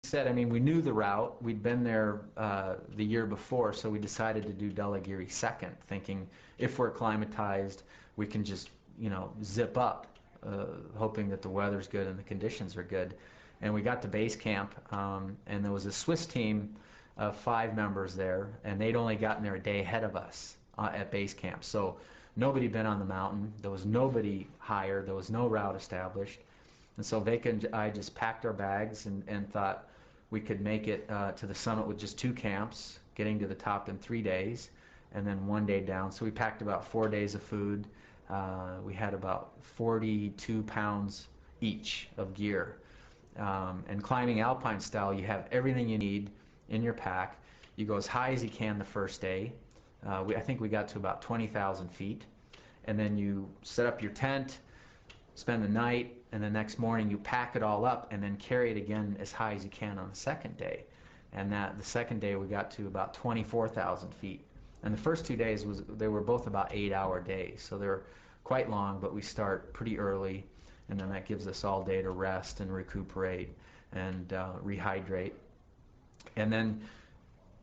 said, I mean, we knew the route. We'd been there the year before, so we decided to do Dhaulagiri second, thinking if we're acclimatized, we can just, you know, zip up, hoping that the weather's good and the conditions are good. And we got to base camp, and there was a Swiss team of 5 members there, and they'd only gotten there a day ahead of us at base camp. So nobody had been on the mountain. There was nobody higher. There was no route established. And so Veka and I just packed our bags and thought we could make it to the summit with just 2 camps, getting to the top in 3 days, and then 1 day down. So we packed about 4 days of food. We had about 42 pounds each of gear. And climbing alpine style, you have everything you need in your pack. You go as high as you can the first day. I think we got to about 20,000 feet. And then you set up your tent, spend the night, and the next morning you pack it all up and then carry it again as high as you can on the second day. And the second day we got to about 24,000 feet. And the first 2 days, they were both about 8-hour days. So they're quite long, but we start pretty early, and then that gives us all day to rest and recuperate and rehydrate. And then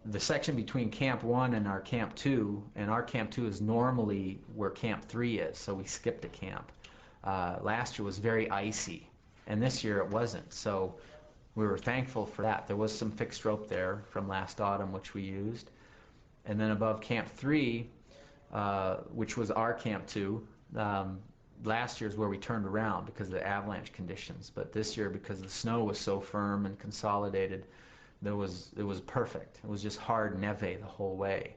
the section between Camp 1 and our Camp 2, and our Camp 2 is normally where Camp 3 is, so we skipped a camp. Last year was very icy, and this year it wasn't, so we were thankful for that. There was some fixed rope there from last autumn which we used. And then above Camp 3, which was our Camp 2, last year is where we turned around because of the avalanche conditions, but this year, because the snow was so firm and consolidated, it was perfect. It was just hard neve the whole way.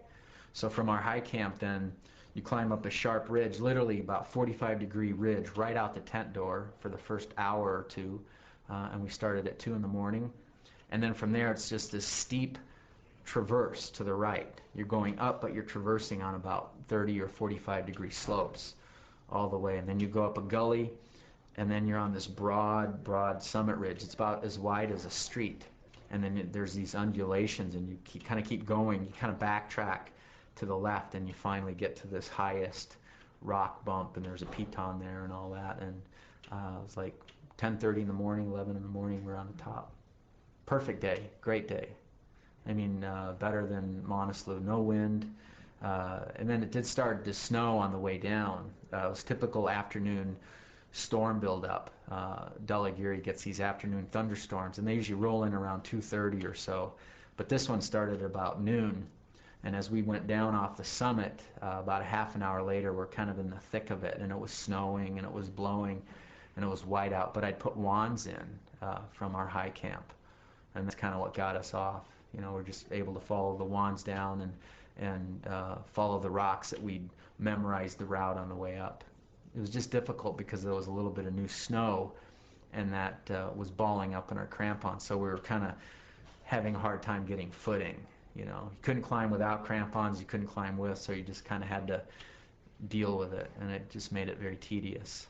So from our high camp then, you climb up a sharp ridge, literally about 45-degree ridge, right out the tent door for the first hour or two, and we started at 2 in the morning. And then from there it's just this steep traverse to the right. You're going up, but you're traversing on about 30 or 45-degree slopes all the way. And then you go up a gully, and then you're on this broad summit ridge. It's about as wide as a street. And then there's these undulations, and you kind of keep going. You kind of backtrack to the left, and you finally get to this highest rock bump, and there's a piton there and all that. And it was like 10:30 in the morning, 11 in the morning, we're on the top. Perfect day, great day. I mean, better than Manaslu, no wind. And then it did start to snow on the way down. It was typical afternoon storm buildup. Dhaulagiri gets these afternoon thunderstorms, and they usually roll in around 2:30 or so. But this one started about noon, and as we went down off the summit, about a half an hour later, we're kind of in the thick of it, and it was snowing, and it was blowing, and it was white out. But I'd put wands in from our high camp, and that's kind of what got us off. You know, we're just able to follow the wands down and follow the rocks that we'd memorized the route on the way up. It was just difficult because there was a little bit of new snow, and that was balling up in our crampons, so we were kind of having a hard time getting footing. You know, you couldn't climb without crampons, you couldn't climb with, so you just kind of had to deal with it, and it just made it very tedious.